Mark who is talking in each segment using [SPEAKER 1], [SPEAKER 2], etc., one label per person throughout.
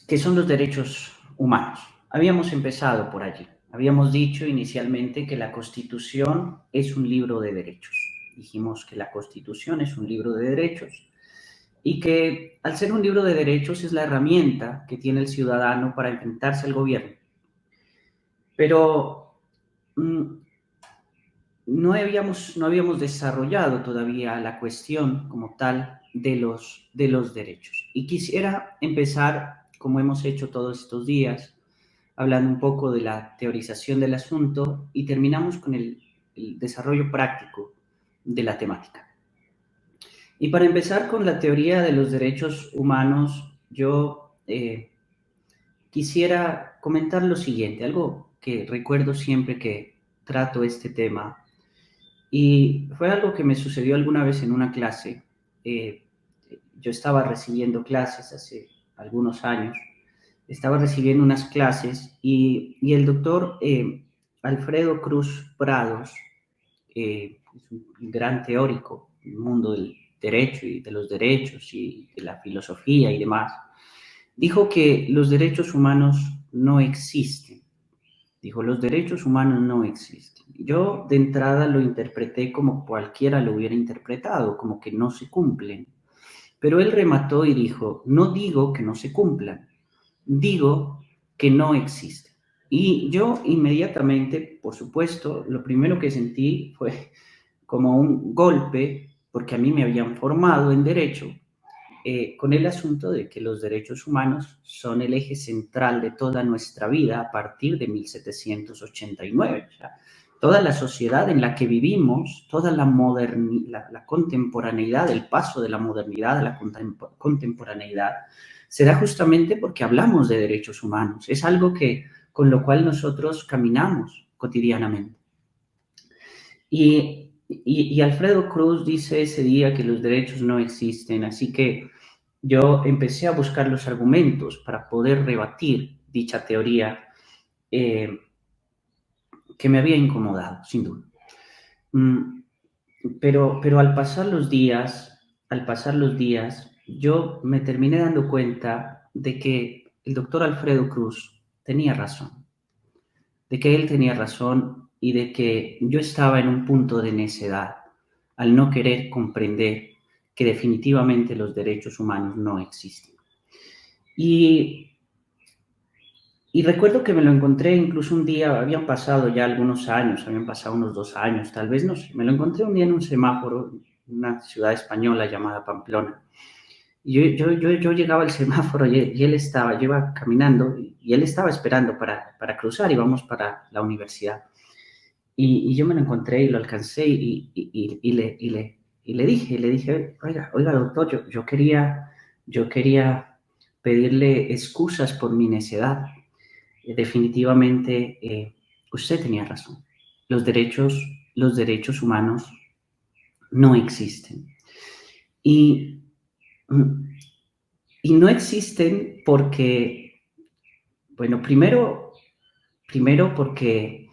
[SPEAKER 1] ¿Qué son los derechos humanos? Habíamos empezado por allí. Habíamos dicho inicialmente que la Constitución es un libro de derechos. Dijimos que la Constitución es un libro de derechos y que al ser un libro de derechos es la herramienta que tiene el ciudadano para enfrentarse al gobierno. Pero no habíamos desarrollado todavía la cuestión como tal de los derechos. Y quisiera empezar, como hemos hecho todos estos días, hablando un poco de la teorización del asunto y terminamos con el desarrollo práctico de la temática. Y para empezar con la teoría de los derechos humanos, yo quisiera comentar lo siguiente, algo que recuerdo siempre que trato este tema, y fue algo que me sucedió alguna vez en una clase. Eh, yo estaba recibiendo clases hace algunos años, estaba recibiendo unas clases y el doctor Alfredo Cruz Prados, es un gran teórico del mundo del derecho y de los derechos y de la filosofía y demás, dijo que los derechos humanos no existen. Dijo, los derechos humanos no existen. Yo de entrada lo interpreté como cualquiera lo hubiera interpretado, como que no se cumplen. Pero él remató y dijo, no digo que no se cumplan, digo que no existen. Y yo inmediatamente, por supuesto, lo primero que sentí fue como un golpe, porque a mí me habían formado en derecho, con el asunto de que los derechos humanos son el eje central de toda nuestra vida a partir de 1789. O sea, toda la sociedad en la que vivimos, toda la contemporaneidad, el paso de la modernidad a la contemporaneidad, se da justamente porque hablamos de derechos humanos. Es algo con lo cual nosotros caminamos cotidianamente. Y Alfredo Cruz dice ese día que los derechos no existen, así que yo empecé a buscar los argumentos para poder rebatir dicha teoría que me había incomodado, sin duda. Pero al pasar los días, yo me terminé dando cuenta de que el doctor Alfredo Cruz tenía razón, de que él tenía razón y de que yo estaba en un punto de necedad al no querer comprender que definitivamente los derechos humanos no existen. Y recuerdo que me lo encontré incluso un día, habían pasado ya algunos años, habían pasado unos 2 años, tal vez, no sé, me lo encontré un día en un semáforo en una ciudad española llamada Pamplona. Y yo llegaba al semáforo y él estaba, yo iba caminando y él estaba esperando para cruzar, íbamos para la universidad. Y yo me lo encontré y lo alcancé y le dije, oiga, doctor, yo quería pedirle excusas por mi necedad. Definitivamente usted tenía razón. Los derechos humanos no existen. Y, y no existen porque, bueno, primero porque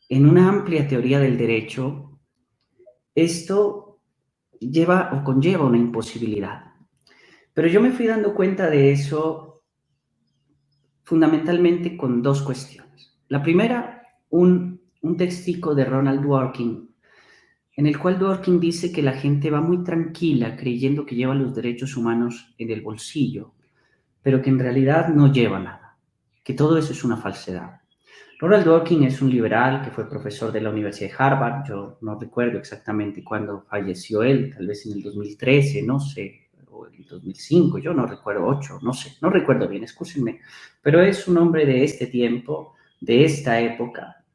[SPEAKER 1] en una amplia teoría del derecho, esto lleva o conlleva una imposibilidad. Pero yo me fui dando cuenta de eso fundamentalmente con dos cuestiones. La primera, un textico de Ronald Dworkin, en el cual Dworkin dice que la gente va muy tranquila creyendo que lleva los derechos humanos en el bolsillo, pero que en realidad no lleva nada, que todo eso es una falsedad. Ronald Dworkin es un liberal que fue profesor de la Universidad de Harvard. Yo no recuerdo exactamente cuándo falleció él, tal vez en el 2013, no sé, o el 2005, yo no recuerdo, 8, no sé, no recuerdo bien, excúsenme, pero es un hombre de este tiempo, de esta época,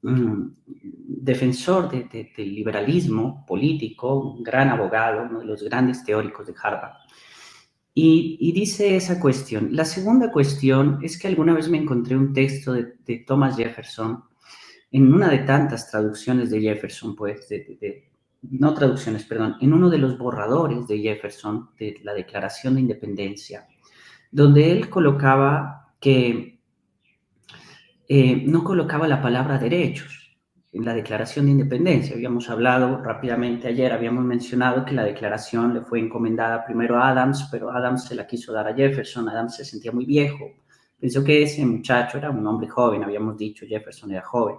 [SPEAKER 1] defensor del liberalismo político, un gran abogado, uno de los grandes teóricos de Harvard. Y dice esa cuestión. La segunda cuestión es que alguna vez me encontré un texto de Thomas Jefferson en una de tantas traducciones de Jefferson, pues, no traducciones, perdón, en uno de los borradores de Jefferson de la Declaración de Independencia, donde él colocaba que no colocaba la palabra derechos. en la Declaración de Independencia. Habíamos hablado rápidamente ayer, habíamos mencionado que la declaración le fue encomendada primero a Adams, pero Adams se la quiso dar a Jefferson. Adams se sentía muy viejo, pensó que ese muchacho era un hombre joven, habíamos dicho, Jefferson era joven.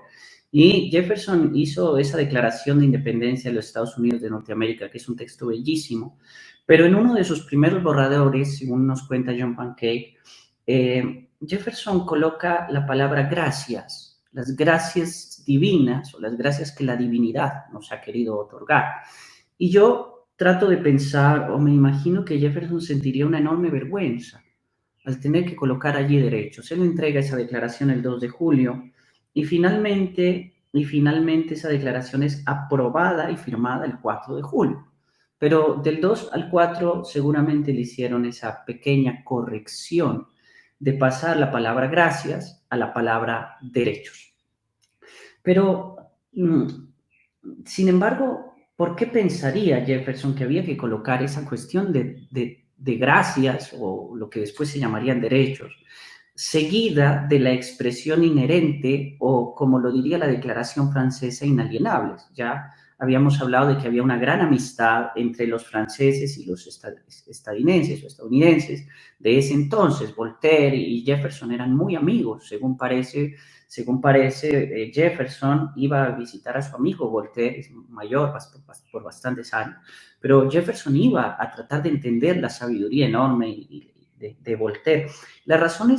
[SPEAKER 1] Y Jefferson hizo esa Declaración de Independencia de los Estados Unidos de Norteamérica, que es un texto bellísimo, pero en uno de sus primeros borradores, según nos cuenta John Pancake, Jefferson coloca la palabra gracias, las gracias divinas o las gracias que la divinidad nos ha querido otorgar. Y yo trato de pensar o me imagino que Jefferson sentiría una enorme vergüenza al tener que colocar allí derechos. Él entrega esa declaración el 2 de julio y finalmente esa declaración es aprobada y firmada el 4 de julio. Pero del 2 al 4 seguramente le hicieron esa pequeña corrección de pasar la palabra gracias a la palabra derechos. Pero, sin embargo, ¿por qué pensaría Jefferson que había que colocar esa cuestión de gracias o lo que después se llamarían derechos, seguida de la expresión inherente o, como lo diría la Declaración Francesa, inalienables? Ya habíamos hablado de que había una gran amistad entre los franceses y los estadounidenses de ese entonces. Voltaire y Jefferson eran muy amigos, según parece. Jefferson iba a visitar a su amigo Voltaire, es mayor por bastantes años, pero Jefferson iba a tratar de entender la sabiduría enorme de Voltaire. La razón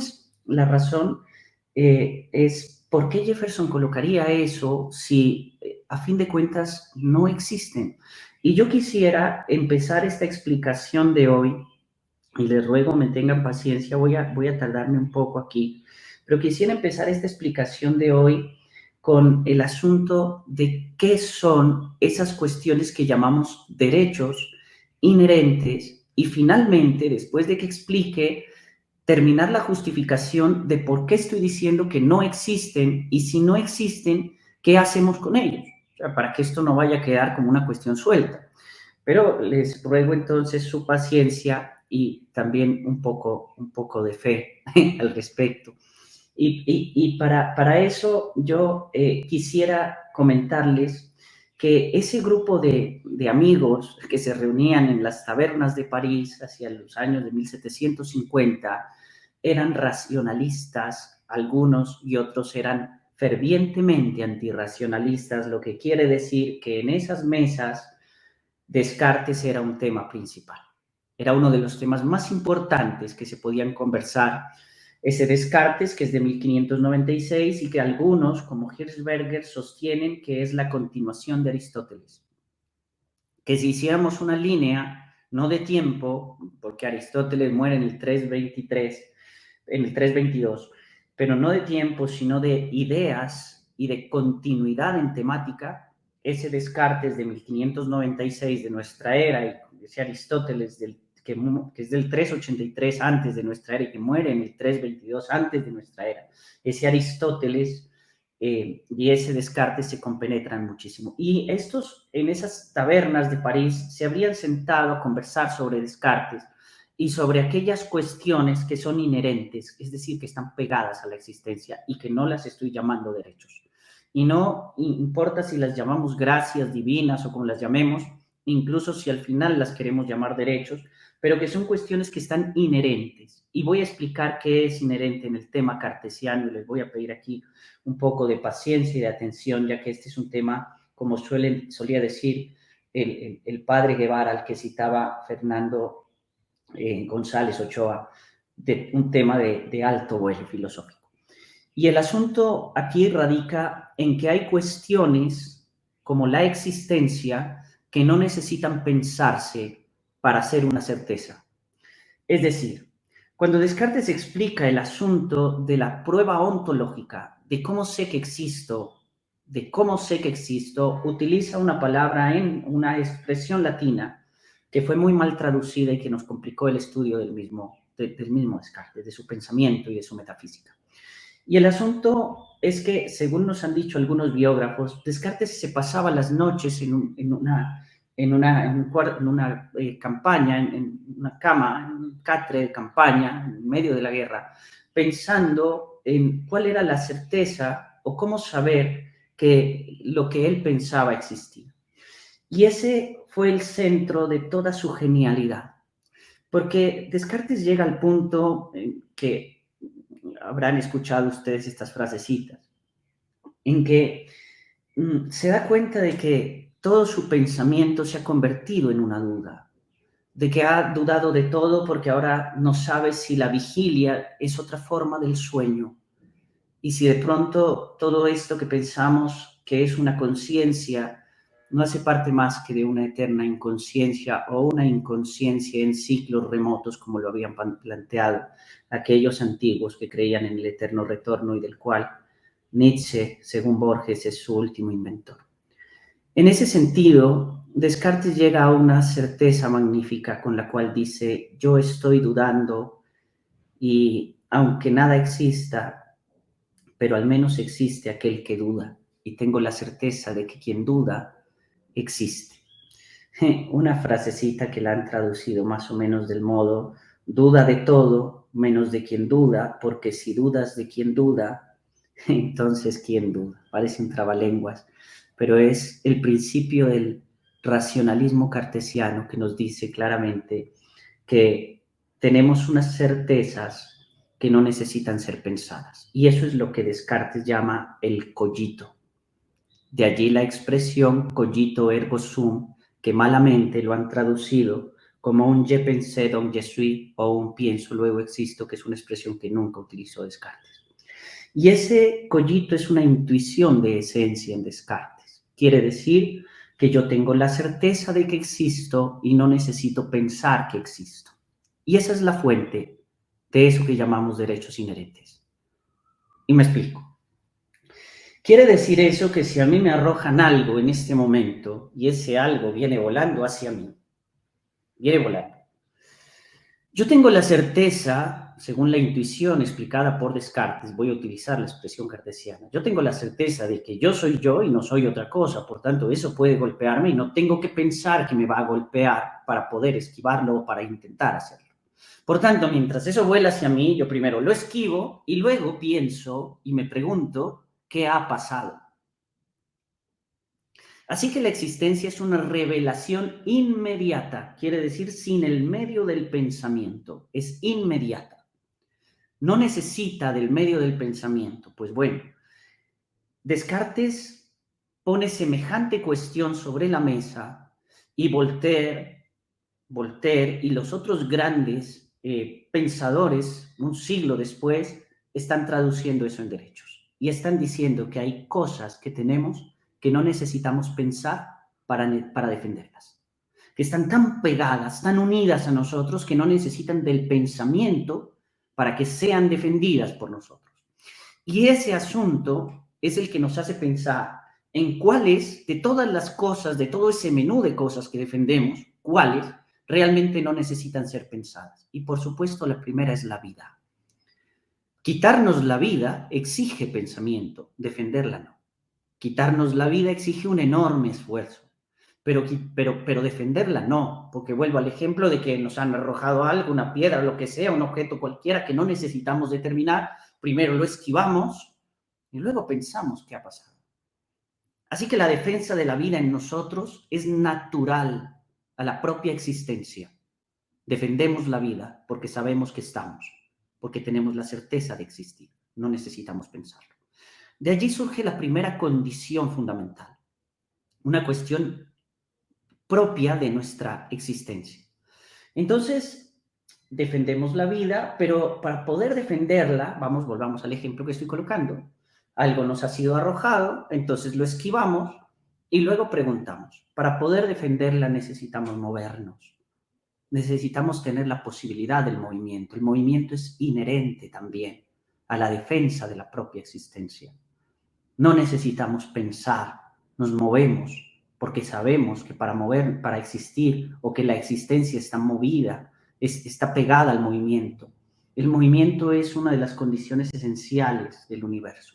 [SPEAKER 1] es por qué Jefferson colocaría eso si a fin de cuentas no existen. Y yo quisiera empezar esta explicación de hoy, y les ruego me tengan paciencia, voy a tardarme un poco aquí, pero quisiera empezar esta explicación de hoy con el asunto de qué son esas cuestiones que llamamos derechos inherentes y finalmente, después de que explique, terminar la justificación de por qué estoy diciendo que no existen y si no existen, ¿qué hacemos con ellos? O sea, para que esto no vaya a quedar como una cuestión suelta. Pero les ruego entonces su paciencia y también un poco de fe al respecto. Y para eso yo quisiera comentarles que ese grupo de amigos que se reunían en las tabernas de París hacia los años de 1750 eran racionalistas, algunos y otros eran fervientemente antirracionalistas, lo que quiere decir que en esas mesas Descartes era un tema principal. Era uno de los temas más importantes que se podían conversar. Ese Descartes, que es de 1596 y que algunos, como Hirschberger, sostienen que es la continuación de Aristóteles. Que si hiciéramos una línea, no de tiempo, porque Aristóteles muere en el 323, en el 322, pero no de tiempo, sino de ideas y de continuidad en temática, ese Descartes de 1596 de nuestra era y ese Aristóteles que es del 383 antes de nuestra era y que muere en el 322 antes de nuestra era, ese Aristóteles y ese Descartes se compenetran muchísimo. Y estos, en esas tabernas de París, se habrían sentado a conversar sobre Descartes y sobre aquellas cuestiones que son inherentes, es decir, que están pegadas a la existencia y que no las estoy llamando derechos. Y no importa si las llamamos gracias divinas o como las llamemos, incluso si al final las queremos llamar derechos, pero que son cuestiones que están inherentes. Y voy a explicar qué es inherente en el tema cartesiano y les voy a pedir aquí un poco de paciencia y de atención, ya que este es un tema, como solía decir el padre Guevara, al que citaba Fernando González Ochoa, de un tema de alto vuelo filosófico. Y el asunto aquí radica en que hay cuestiones como la existencia que no necesitan pensarse para ser una certeza. Es decir, cuando Descartes explica el asunto de la prueba ontológica, de cómo sé que existo, utiliza una palabra en una expresión latina que fue muy mal traducida y que nos complicó el estudio del mismo Descartes, de su pensamiento y de su metafísica. Y el asunto es que, según nos han dicho algunos biógrafos, Descartes se pasaba las noches en una campaña, en una cama, en un catre de campaña, en medio de la guerra, pensando en cuál era la certeza o cómo saber que lo que él pensaba existía. Y ese fue el centro de toda su genialidad, porque Descartes llega al punto en que habrán escuchado ustedes estas frasecitas, en que se da cuenta de que todo su pensamiento se ha convertido en una duda, de que ha dudado de todo porque ahora no sabe si la vigilia es otra forma del sueño y si de pronto todo esto que pensamos que es una conciencia no hace parte más que de una eterna inconsciencia o una inconsciencia en ciclos remotos, como lo habían planteado aquellos antiguos que creían en el eterno retorno y del cual Nietzsche, según Borges, es su último inventor. En ese sentido, Descartes llega a una certeza magnífica con la cual dice: yo estoy dudando y aunque nada exista, pero al menos existe aquel que duda, y tengo la certeza de que quien duda existe. Una frasecita que la han traducido más o menos del modo: duda de todo menos de quien duda, porque si dudas de quien duda, entonces ¿quién duda? Parece un trabalenguas, pero es el principio del racionalismo cartesiano que nos dice claramente que tenemos unas certezas que no necesitan ser pensadas. Y eso es lo que Descartes llama el cogito. De allí la expresión cogito ergo sum, que malamente lo han traducido como un je pensé donc je suis o un pienso luego existo, que es una expresión que nunca utilizó Descartes. Y ese cogito es una intuición de esencia en Descartes. Quiere decir que yo tengo la certeza de que existo y no necesito pensar que existo. Y esa es la fuente de eso que llamamos derechos inherentes. Y me explico. Quiere decir eso que si a mí me arrojan algo en este momento y ese algo viene volando hacia mí, viene volando. Yo tengo la certeza, según la intuición explicada por Descartes, voy a utilizar la expresión cartesiana, yo tengo la certeza de que yo soy yo y no soy otra cosa, por tanto eso puede golpearme y no tengo que pensar que me va a golpear para poder esquivarlo o para intentar hacerlo. Por tanto, mientras eso vuela hacia mí, yo primero lo esquivo y luego pienso y me pregunto qué ha pasado. Así que la existencia es una revelación inmediata, quiere decir sin el medio del pensamiento, es inmediata. No necesita del medio del pensamiento. Pues bueno, Descartes pone semejante cuestión sobre la mesa y Voltaire y los otros grandes pensadores, un siglo después, están traduciendo eso en derechos y están diciendo que hay cosas que tenemos que no necesitamos pensar para defenderlas, que están tan pegadas, tan unidas a nosotros que no necesitan del pensamiento para que sean defendidas por nosotros. Y ese asunto es el que nos hace pensar en cuáles de todas las cosas, de todo ese menú de cosas que defendemos, cuáles realmente no necesitan ser pensadas. Y por supuesto, la primera es la vida. Quitarnos la vida exige pensamiento, defenderla no. Quitarnos la vida exige un enorme esfuerzo, pero defenderla no, porque vuelvo al ejemplo de que nos han arrojado algo, una piedra, lo que sea, un objeto cualquiera que no necesitamos determinar, primero lo esquivamos y luego pensamos qué ha pasado. Así que la defensa de la vida en nosotros es natural a la propia existencia. Defendemos la vida porque sabemos que estamos, porque tenemos la certeza de existir, no necesitamos pensarlo. De allí surge la primera condición fundamental, una cuestión propia de nuestra existencia. Entonces, defendemos la vida, pero para poder defenderla, volvamos al ejemplo que estoy colocando, algo nos ha sido arrojado, entonces lo esquivamos y luego preguntamos, para poder defenderla necesitamos movernos, necesitamos tener la posibilidad del movimiento. El movimiento es inherente también a la defensa de la propia existencia. No necesitamos pensar, nos movemos porque sabemos que para existir o que la existencia está movida, está pegada al movimiento. El movimiento es una de las condiciones esenciales del universo.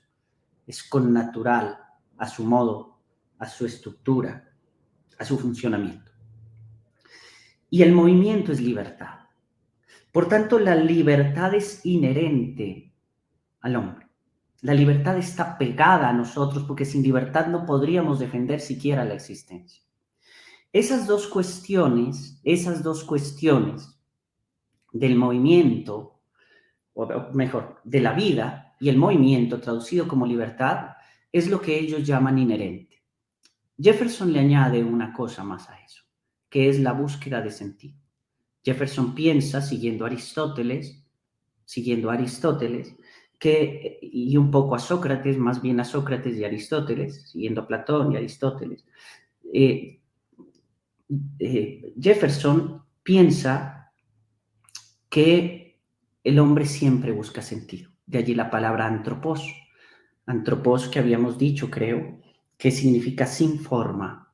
[SPEAKER 1] Es connatural a su modo, a su estructura, a su funcionamiento. Y el movimiento es libertad. Por tanto, la libertad es inherente al hombre. La libertad está pegada a nosotros porque sin libertad no podríamos defender siquiera la existencia. Esas dos cuestiones del movimiento, o mejor, de la vida y el movimiento traducido como libertad, es lo que ellos llaman inherente. Jefferson le añade una cosa más a eso, que es la búsqueda de sentido. Jefferson piensa, siguiendo a Aristóteles, y un poco a Sócrates, más bien a Sócrates y Aristóteles, siguiendo a Platón y Aristóteles, eh, Jefferson piensa que el hombre siempre busca sentido. De allí la palabra antropos. Antropos que habíamos dicho, creo, que significa sin forma,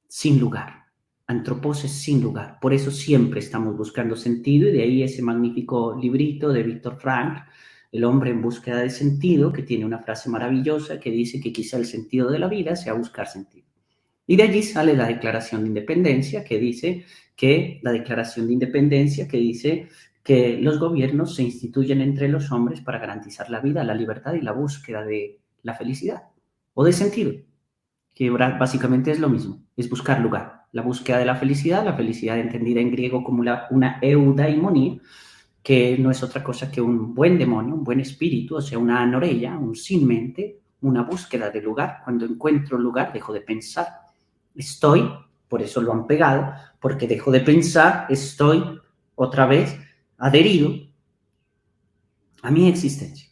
[SPEAKER 1] sin lugar. Antropos es sin lugar. Por eso siempre estamos buscando sentido y de ahí ese magnífico librito de Víctor Frank, El hombre en búsqueda de sentido, que tiene una frase maravillosa que dice que quizá el sentido de la vida sea buscar sentido. Y de allí sale la Declaración de Independencia, que dice que los gobiernos se instituyen entre los hombres para garantizar la vida, la libertad y la búsqueda de la felicidad o de sentido, que básicamente es lo mismo, es buscar lugar. La búsqueda de la felicidad entendida en griego como una eudaimonía, que no es otra cosa que un buen demonio, un buen espíritu, o sea, una anorella, un sin mente, una búsqueda de lugar. Cuando encuentro un lugar, dejo de pensar. Estoy, por eso lo han pegado, porque dejo de pensar, estoy otra vez adherido a mi existencia.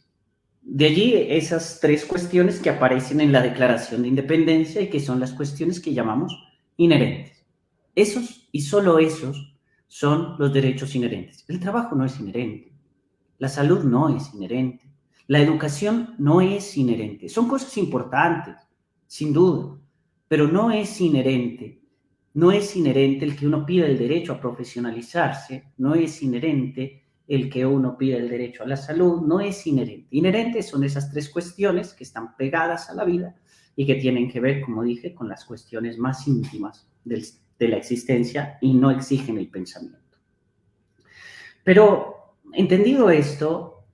[SPEAKER 1] De allí esas tres cuestiones que aparecen en la Declaración de Independencia y que son las cuestiones que llamamos inherentes. Esos y solo esos son los derechos inherentes. El trabajo no es inherente, la salud no es inherente, la educación no es inherente. Son cosas importantes, sin duda, pero no es inherente. No es inherente el que uno pida el derecho a profesionalizarse, no es inherente el que uno pida el derecho a la salud, no es inherente. Inherentes son esas tres cuestiones que están pegadas a la vida y que tienen que ver, como dije, con las cuestiones más íntimas de la existencia y no exigen el pensamiento. Pero entendido esto,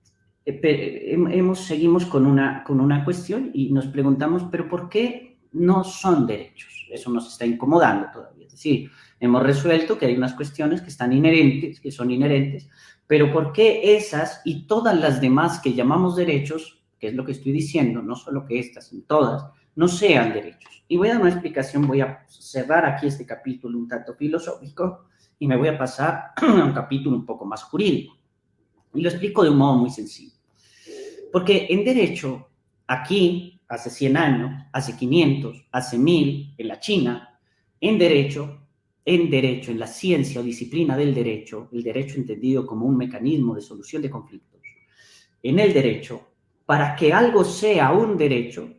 [SPEAKER 1] seguimos con una cuestión y nos preguntamos, ¿pero por qué no son derechos? Eso nos está incomodando todavía. Es decir, hemos resuelto que hay unas cuestiones que están inherentes, que son inherentes, pero ¿por qué esas y todas las demás que llamamos derechos, que es lo que estoy diciendo, no solo que estas, sino todas, no sean derechos? Y voy a dar una explicación, voy a cerrar aquí este capítulo un tanto filosófico y me voy a pasar a un capítulo un poco más jurídico. Y lo explico de un modo muy sencillo. Porque en derecho, aquí, hace 100 años, hace 500, hace 1000, en la China, en derecho, en la ciencia o disciplina del derecho, el derecho entendido como un mecanismo de solución de conflictos, en el derecho, para que algo sea un derecho,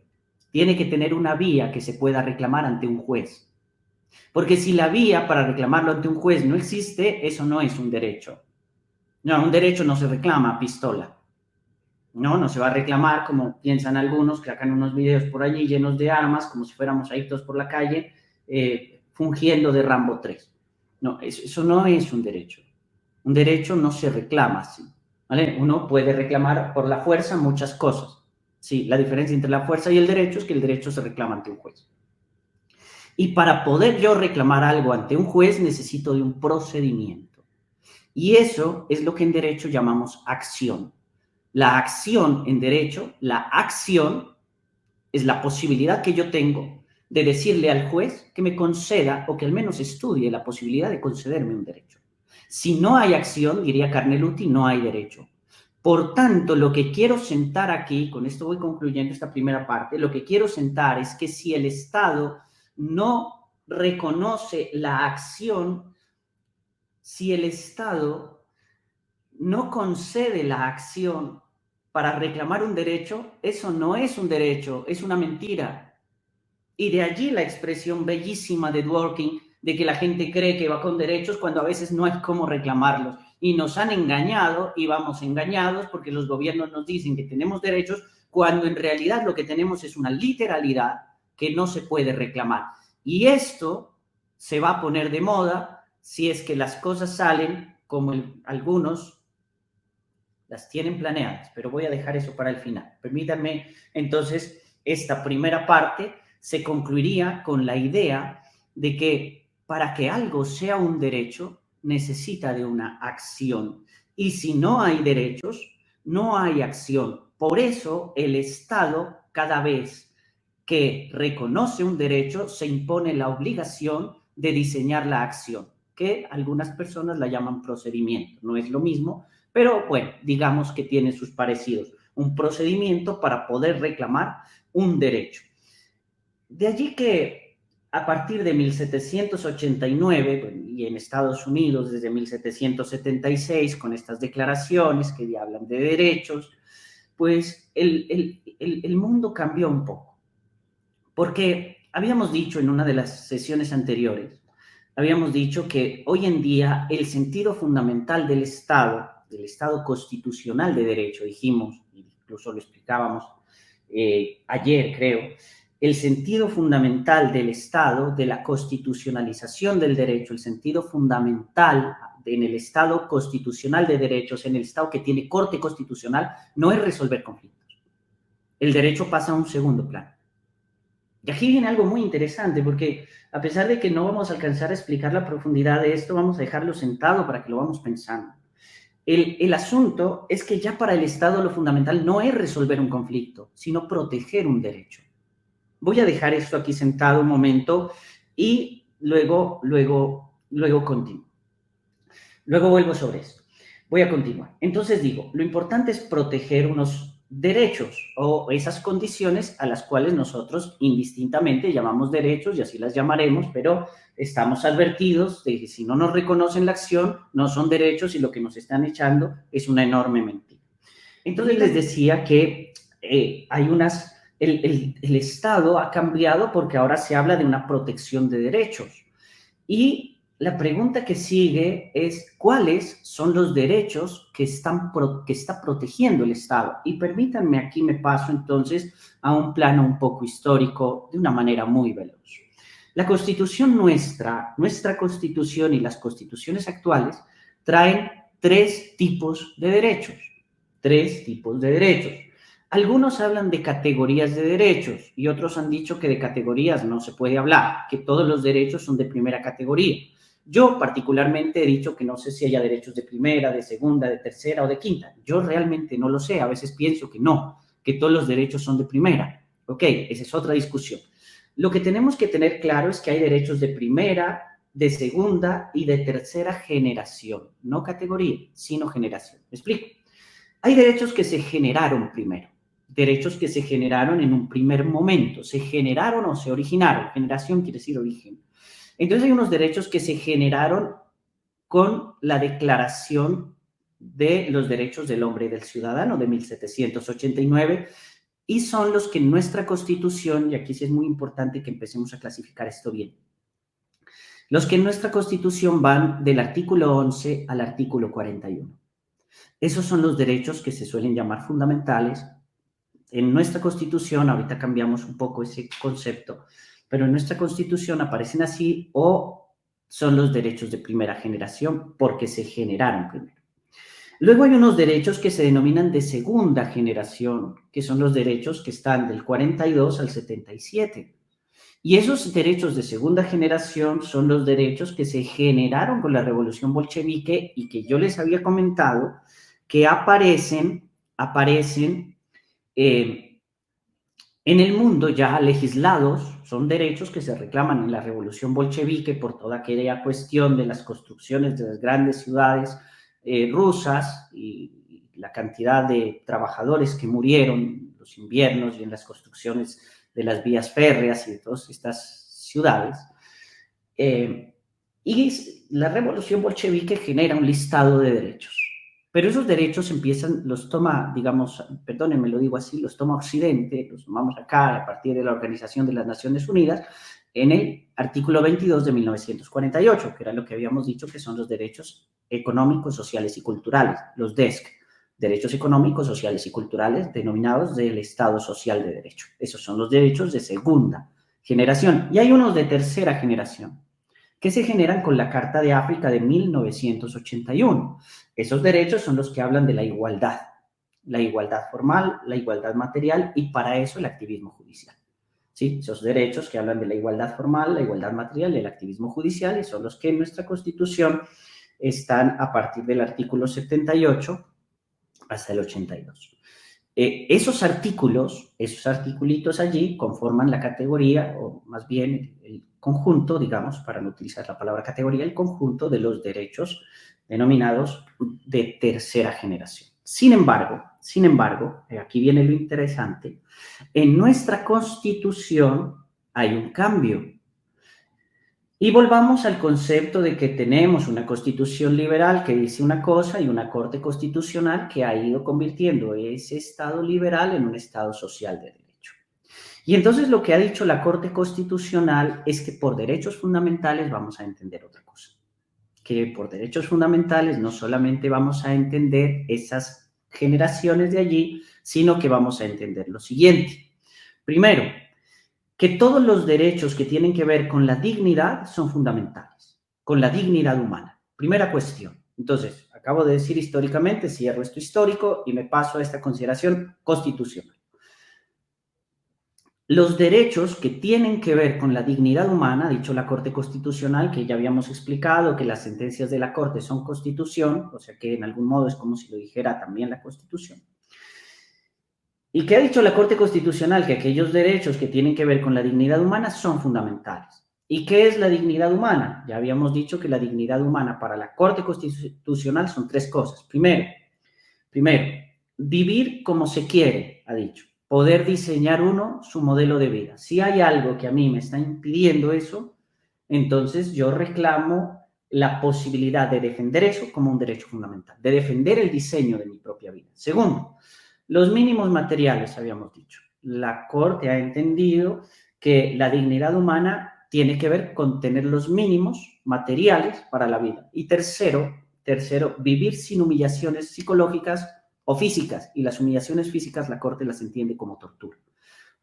[SPEAKER 1] tiene que tener una vía que se pueda reclamar ante un juez. Porque si la vía para reclamarlo ante un juez no existe, eso no es un derecho. No, un derecho no se reclama a pistola. No se va a reclamar como piensan algunos que sacan unos videos por allí llenos de armas, como si fuéramos ahí todos por la calle, fungiendo de Rambo 3. No, eso no es un derecho. Un derecho no se reclama así. ¿Vale? Uno puede reclamar por la fuerza muchas cosas. Sí, la diferencia entre la fuerza y el derecho es que el derecho se reclama ante un juez. Y para poder yo reclamar algo ante un juez necesito de un procedimiento. Y eso es lo que en derecho llamamos acción. La acción en derecho, la acción es la posibilidad que yo tengo de decirle al juez que me conceda o que al menos estudie la posibilidad de concederme un derecho. Si no hay acción, diría Carneluti, no hay derecho. Por tanto, lo que quiero sentar aquí, con esto voy concluyendo esta primera parte, lo que quiero sentar es que si el Estado no reconoce la acción, si el Estado no concede la acción para reclamar un derecho, eso no es un derecho, es una mentira. Y de allí la expresión bellísima de Dworkin de que la gente cree que va con derechos cuando a veces no hay cómo reclamarlos. Y nos han engañado y vamos engañados porque los gobiernos nos dicen que tenemos derechos cuando en realidad lo que tenemos es una literalidad que no se puede reclamar. Y esto se va a poner de moda si es que las cosas salen como algunos las tienen planeadas, pero voy a dejar eso para el final. Permítanme, entonces, esta primera parte se concluiría con la idea de que para que algo sea un derecho, necesita de una acción. Y si no hay derechos, no hay acción. Por eso el Estado, cada vez que reconoce un derecho, se impone la obligación de diseñar la acción, que algunas personas la llaman procedimiento. No es lo mismo, pero bueno, digamos que tiene sus parecidos. Un procedimiento para poder reclamar un derecho. De allí que a partir de 1789, y en Estados Unidos desde 1776, con estas declaraciones que ya hablan de derechos, pues el mundo cambió un poco. Porque habíamos dicho en una de las sesiones anteriores, habíamos dicho que hoy en día el sentido fundamental del Estado constitucional de derecho, dijimos, incluso lo explicábamos ayer, creo, el sentido fundamental del Estado, de la constitucionalización del derecho, el sentido fundamental en el Estado constitucional de derechos, en el Estado que tiene corte constitucional, no es resolver conflictos. El derecho pasa a un segundo plano. Y aquí viene algo muy interesante, porque a pesar de que no vamos a alcanzar a explicar la profundidad de esto, vamos a dejarlo sentado para que lo vamos pensando. El asunto es que ya para el Estado lo fundamental no es resolver un conflicto, sino proteger un derecho. Voy a dejar esto aquí sentado un momento y luego continúo. Luego vuelvo sobre esto. Voy a continuar. Entonces digo, lo importante es proteger unos derechos o esas condiciones a las cuales nosotros indistintamente llamamos derechos y así las llamaremos, pero estamos advertidos de que si no nos reconocen la acción, no son derechos y lo que nos están echando es una enorme mentira. Entonces les decía que hay unas, el Estado ha cambiado porque ahora se habla de una protección de derechos. Y la pregunta que sigue es, ¿cuáles son los derechos que está protegiendo el Estado? Y permítanme, aquí me paso entonces a un plano un poco histórico de una manera muy veloz. La Constitución nuestra Constitución y las constituciones actuales traen tres tipos de derechos. Tres tipos de derechos. Algunos hablan de categorías de derechos y otros han dicho que de categorías no se puede hablar, que todos los derechos son de primera categoría. Yo particularmente he dicho que no sé si haya derechos de primera, de segunda, de tercera o de quinta. Yo realmente no lo sé, a veces pienso que no, que todos los derechos son de primera. Ok, esa es otra discusión. Lo que tenemos que tener claro es que hay derechos de primera, de segunda y de tercera generación, no categoría, sino generación. ¿Me explico? Hay derechos que se generaron primero, derechos que se generaron en un primer momento, se generaron o se originaron. Generación quiere decir origen. Entonces hay unos derechos que se generaron con la Declaración de los Derechos del Hombre y del Ciudadano de 1789 y son los que en nuestra Constitución, y aquí sí es muy importante que empecemos a clasificar esto bien, los que en nuestra Constitución van del artículo 11 al artículo 41. Esos son los derechos que se suelen llamar fundamentales. En nuestra Constitución, ahorita cambiamos un poco ese concepto, pero en nuestra Constitución aparecen así o son los derechos de primera generación porque se generaron primero. Luego hay unos derechos que se denominan de segunda generación, que son los derechos que están del 42 al 77. Y esos derechos de segunda generación son los derechos que se generaron con la Revolución Bolchevique y que yo les había comentado que aparecen en el mundo ya legislados, son derechos que se reclaman en la Revolución Bolchevique por toda aquella cuestión de las construcciones de las grandes ciudades rusas y la cantidad de trabajadores que murieron en los inviernos y en las construcciones de las vías férreas y de todas estas ciudades. Y la Revolución Bolchevique genera un listado de derechos. Pero esos derechos los toma, digamos, perdónenme, lo digo así, los toma Occidente, los tomamos acá a partir de la Organización de las Naciones Unidas, en el artículo 22 de 1948, que era lo que habíamos dicho que son los derechos económicos, sociales y culturales, los DESC, derechos económicos, sociales y culturales denominados del Estado Social de Derecho. Esos son los derechos de segunda generación. Y hay unos de tercera generación, que se generan con la Carta de África de 1981. Esos derechos son los que hablan de la igualdad formal, la igualdad material y para eso el activismo judicial. ¿Sí? Esos derechos que hablan de la igualdad formal, la igualdad material y el activismo judicial y son los que en nuestra Constitución están a partir del artículo 78 hasta el 82. Esos articulitos allí conforman la categoría, o más bien el conjunto, digamos, para no utilizar la palabra categoría, el conjunto de los derechos denominados de tercera generación. Sin embargo, aquí viene lo interesante, en nuestra Constitución hay un cambio. Y volvamos al concepto de que tenemos una constitución liberal que dice una cosa y una corte constitucional que ha ido convirtiendo ese Estado liberal en un Estado social de derecho. Y entonces lo que ha dicho la Corte Constitucional es que por derechos fundamentales vamos a entender otra cosa. Que por derechos fundamentales no solamente vamos a entender esas generaciones de allí, sino que vamos a entender lo siguiente. Primero, que todos los derechos que tienen que ver con la dignidad son fundamentales, con la dignidad humana. Primera cuestión. Entonces, acabo de decir históricamente, cierro esto histórico y me paso a esta consideración constitucional. Los derechos que tienen que ver con la dignidad humana, ha dicho la Corte Constitucional, que ya habíamos explicado que las sentencias de la Corte son constitución, o sea que en algún modo es como si lo dijera también la Constitución. ¿Y qué ha dicho la Corte Constitucional? Que aquellos derechos que tienen que ver con la dignidad humana son fundamentales. ¿Y qué es la dignidad humana? Ya habíamos dicho que la dignidad humana para la Corte Constitucional son tres cosas. Primero, vivir como se quiere, ha dicho. Poder diseñar uno su modelo de vida. Si hay algo que a mí me está impidiendo eso, entonces yo reclamo la posibilidad de defender eso como un derecho fundamental, de defender el diseño de mi propia vida. Segundo, los mínimos materiales, habíamos dicho. La Corte ha entendido que la dignidad humana tiene que ver con tener los mínimos materiales para la vida. Y tercero, vivir sin humillaciones psicológicas o físicas. Y las humillaciones físicas la Corte las entiende como tortura.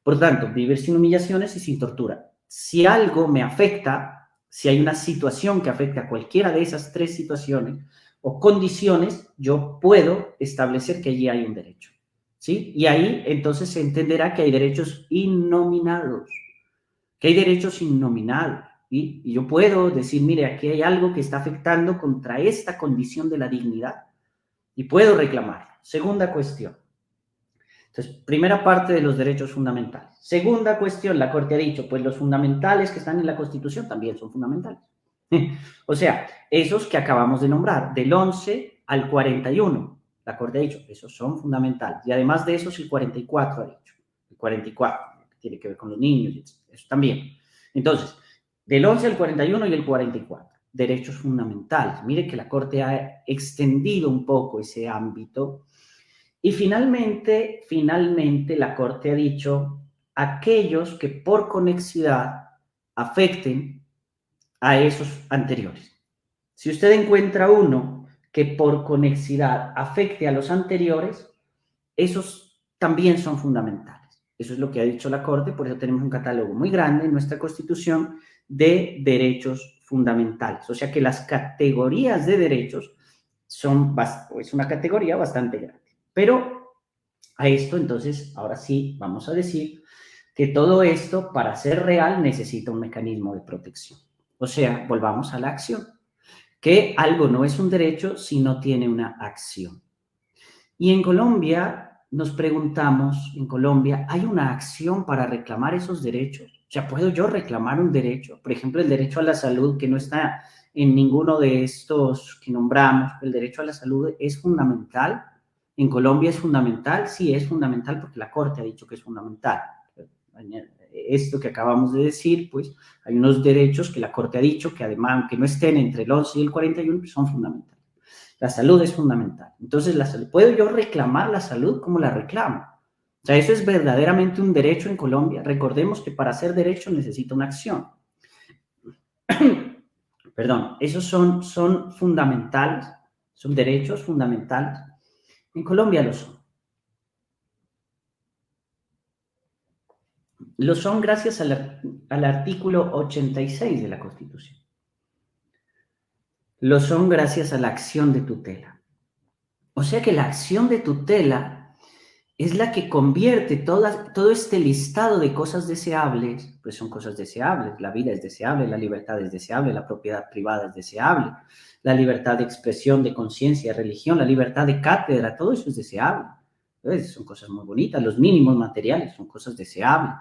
[SPEAKER 1] Por tanto, vivir sin humillaciones y sin tortura. Si algo me afecta, si hay una situación que afecta a cualquiera de esas tres situaciones o condiciones, yo puedo establecer que allí hay un derecho. ¿Sí? Y ahí entonces se entenderá que hay derechos innominados, que hay derechos innominados. Y yo puedo decir, mire, aquí hay algo que está afectando contra esta condición de la dignidad y puedo reclamarlo. Segunda cuestión. Entonces, primera parte de los derechos fundamentales. Segunda cuestión, la Corte ha dicho, pues los fundamentales que están en la Constitución también son fundamentales. O sea, esos que acabamos de nombrar, del 11 al 41, la Corte ha dicho, esos son fundamentales. Y además de esos, el 44 ha dicho. El 44, que tiene que ver con los niños, eso también. Entonces, del 11 al 41 y el 44, derechos fundamentales. Mire que la Corte ha extendido un poco ese ámbito. Y finalmente, la Corte ha dicho, aquellos que por conexidad afecten a esos anteriores. Si usted encuentra uno que por conexidad afecte a los anteriores, esos también son fundamentales. Eso es lo que ha dicho la Corte, por eso tenemos un catálogo muy grande en nuestra Constitución de derechos fundamentales. O sea que las categorías de derechos es una categoría bastante grande. Pero a esto, entonces, ahora sí, vamos a decir que todo esto, para ser real, necesita un mecanismo de protección. O sea, volvamos a la acción, que algo no es un derecho si no tiene una acción. Y en Colombia nos preguntamos, en Colombia, ¿hay una acción para reclamar esos derechos? O sea, ¿puedo yo reclamar un derecho? Por ejemplo, el derecho a la salud, que no está en ninguno de estos que nombramos. El derecho a la salud es fundamental. En Colombia es fundamental, sí es fundamental porque la Corte ha dicho que es fundamental. Esto que acabamos de decir, pues hay unos derechos que la Corte ha dicho que además, aunque no estén entre el 11 y el 41, son fundamentales. La salud es fundamental. Entonces, la salud, ¿puedo yo reclamar la salud como la reclamo? O sea, eso es verdaderamente un derecho en Colombia. Recordemos que para ser derecho necesita una acción. Perdón, esos son fundamentales, son derechos fundamentales. En Colombia lo son. Lo son gracias al artículo 86 de la Constitución. lo son gracias a la acción de tutela. O sea que la acción de tutela es la que convierte todo este listado de cosas deseables, pues son cosas deseables, la vida es deseable, la libertad es deseable, la propiedad privada es deseable, la libertad de expresión, de conciencia, de religión, la libertad de cátedra, todo eso es deseable. Entonces, son cosas muy bonitas, los mínimos materiales son cosas deseables.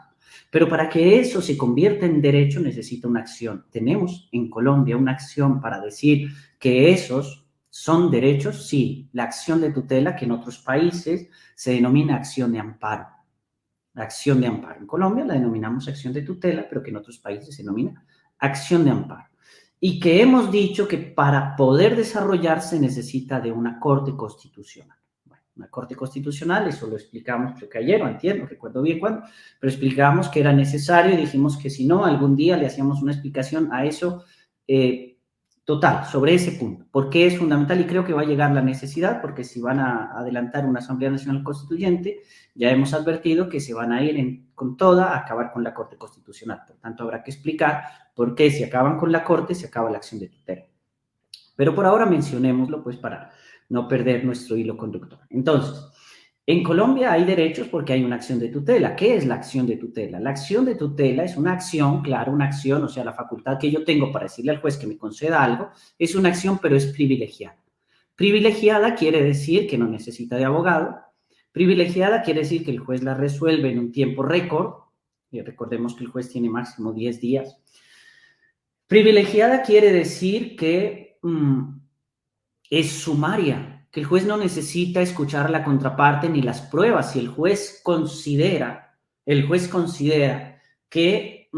[SPEAKER 1] Pero para que eso se convierta en derecho necesita una acción. Tenemos en Colombia una acción para decir que esos son derechos, sí, la acción de tutela que en otros países se denomina acción de amparo. La acción de amparo. En Colombia la denominamos acción de tutela, pero que en otros países se denomina acción de amparo. Y que hemos dicho que para poder desarrollarse necesita de una corte constitucional. Bueno, una corte constitucional, eso lo explicamos creo que ayer o antier, no recuerdo bien cuándo, pero explicamos que era necesario y dijimos que si no, algún día le hacíamos una explicación a eso total, sobre ese punto. ¿Por qué es fundamental? Y creo que va a llegar la necesidad, porque si van a adelantar una Asamblea Nacional Constituyente, ya hemos advertido que se van a ir con toda a acabar con la Corte Constitucional. Por tanto, habrá que explicar por qué si acaban con la Corte, se acaba la acción de tutela. Pero por ahora mencionémoslo, pues, para no perder nuestro hilo conductor. Entonces, en Colombia hay derechos porque hay una acción de tutela. ¿Qué es la acción de tutela? La acción de tutela es una acción, claro, una acción, o sea, la facultad que yo tengo para decirle al juez que me conceda algo, es una acción, pero es privilegiada. Privilegiada quiere decir que no necesita de abogado. Privilegiada quiere decir que el juez la resuelve en un tiempo récord. Y recordemos que el juez tiene máximo 10 días. Privilegiada quiere decir que es sumaria, que el juez no necesita escuchar a la contraparte ni las pruebas. Si el juez considera que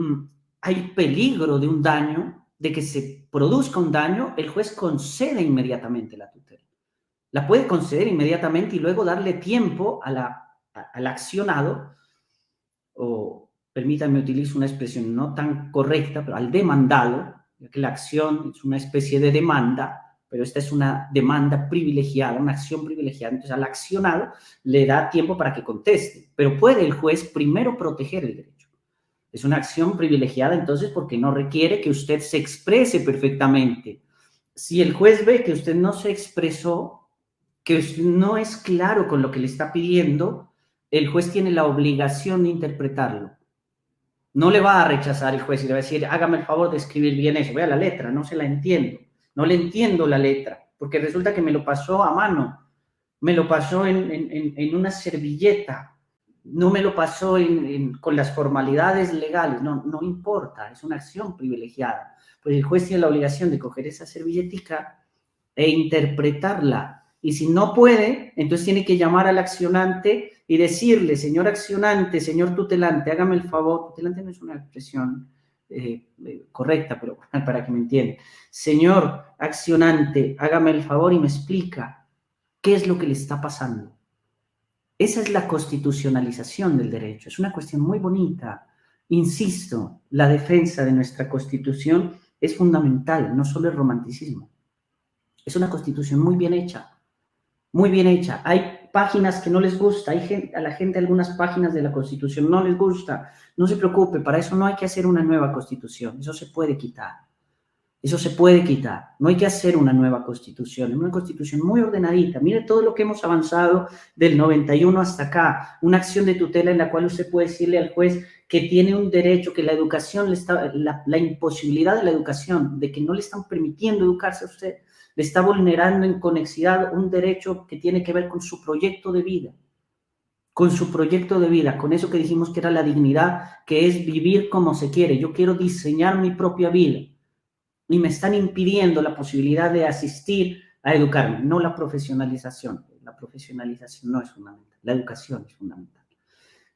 [SPEAKER 1] hay peligro de un daño, de que se produzca un daño, el juez concede inmediatamente la tutela. La puede conceder inmediatamente y luego darle tiempo al accionado, o permítanme utilizar una expresión no tan correcta, pero al demandado, ya que la acción es una especie de demanda, pero esta es una demanda privilegiada, una acción privilegiada. Entonces, al accionado le da tiempo para que conteste, pero puede el juez primero proteger el derecho. Es una acción privilegiada, entonces, porque no requiere que usted se exprese perfectamente. Si el juez ve que usted no se expresó, que usted no es claro con lo que le está pidiendo, el juez tiene la obligación de interpretarlo. No le va a rechazar el juez y le va a decir, hágame el favor de escribir bien eso. Vea la letra, no se la entiendo. No le entiendo la letra, porque resulta que me lo pasó a mano, me lo pasó en una servilleta, no me lo pasó con las formalidades legales. No, no importa, es una acción privilegiada. Pues el juez tiene la obligación de coger esa servilletica e interpretarla. Y si no puede, entonces tiene que llamar al accionante y decirle, señor accionante, señor tutelante, hágame el favor. Tutelante no es una expresión correcta, pero para que me entiendan. Señor accionante, hágame el favor y me explica qué es lo que le está pasando. Esa es la constitucionalización del derecho. Es una cuestión muy bonita. Insisto, la defensa de nuestra Constitución es fundamental, no solo el romanticismo. Es una Constitución muy bien hecha, muy bien hecha. Hay páginas que no les gusta, a la gente algunas páginas de la Constitución no les gusta. No se preocupe, para eso no hay que hacer una nueva Constitución, eso se puede quitar. Eso se puede quitar. No hay que hacer una nueva Constitución, es una Constitución muy ordenadita. Mire todo lo que hemos avanzado del 91 hasta acá. Una acción de tutela en la cual usted puede decirle al juez que tiene un derecho, que la educación, la imposibilidad de la educación, de que no le están permitiendo educarse a usted, le está vulnerando en conexidad un derecho que tiene que ver con su proyecto de vida. Con su proyecto de vida, con eso que dijimos que era la dignidad, que es vivir como se quiere. Yo quiero diseñar mi propia vida y me están impidiendo la posibilidad de asistir a educarme, no la profesionalización. La profesionalización no es fundamental, la educación es fundamental.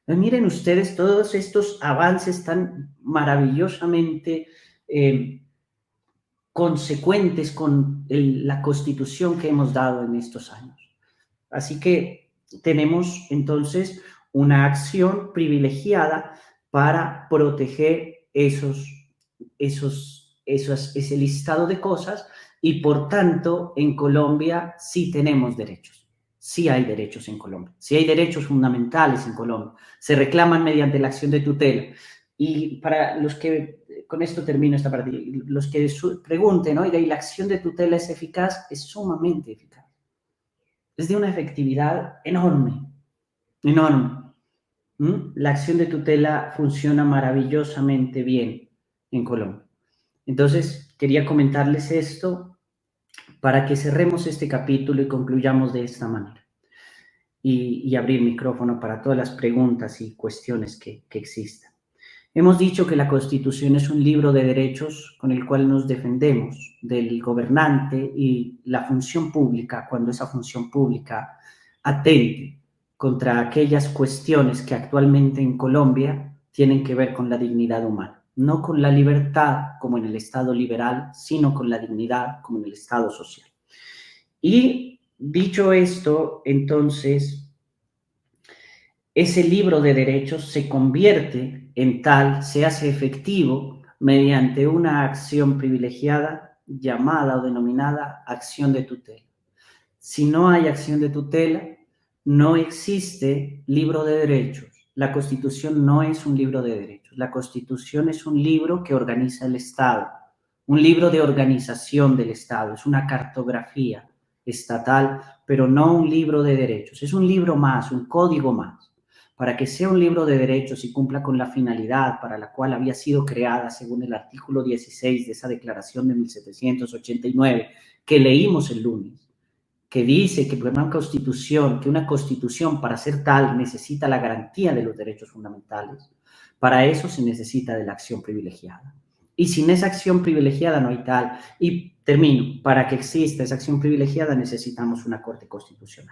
[SPEAKER 1] Miren ustedes todos estos avances tan maravillosamente consecuentes con la Constitución que hemos dado en estos años. Así que tenemos entonces una acción privilegiada para proteger ese listado de cosas y por tanto en Colombia sí tenemos derechos. Sí hay derechos en Colombia, sí hay derechos fundamentales en Colombia. Se reclaman mediante la acción de tutela. Y para los que, con esto termino esta parte, los que pregunten, oiga, ¿y la acción de tutela es eficaz? Es sumamente eficaz. Es de una efectividad enorme, enorme. La acción de tutela funciona maravillosamente bien en Colombia. Entonces, quería comentarles esto para que cerremos este capítulo y concluyamos de esta manera. Y abrir micrófono para todas las preguntas y cuestiones que existan. Hemos dicho que la Constitución es un libro de derechos con el cual nos defendemos del gobernante y la función pública, cuando esa función pública atente contra aquellas cuestiones que actualmente en Colombia tienen que ver con la dignidad humana. No con la libertad como en el Estado liberal, sino con la dignidad como en el Estado social. Y dicho esto, entonces, ese libro de derechos se convierte en tal, se hace efectivo mediante una acción privilegiada llamada o denominada acción de tutela. Si no hay acción de tutela, no existe libro de derechos. La Constitución no es un libro de derechos. La Constitución es un libro que organiza el Estado, un libro de organización del Estado, es una cartografía estatal, pero no un libro de derechos. Es un libro más, un código más. Para que sea un libro de derechos y cumpla con la finalidad para la cual había sido creada según el artículo 16 de esa declaración de 1789 que leímos el lunes, que dice que una constitución para ser tal necesita la garantía de los derechos fundamentales. Para eso se necesita de la acción privilegiada. Y sin esa acción privilegiada no hay tal. Y termino, para que exista esa acción privilegiada necesitamos una Corte Constitucional.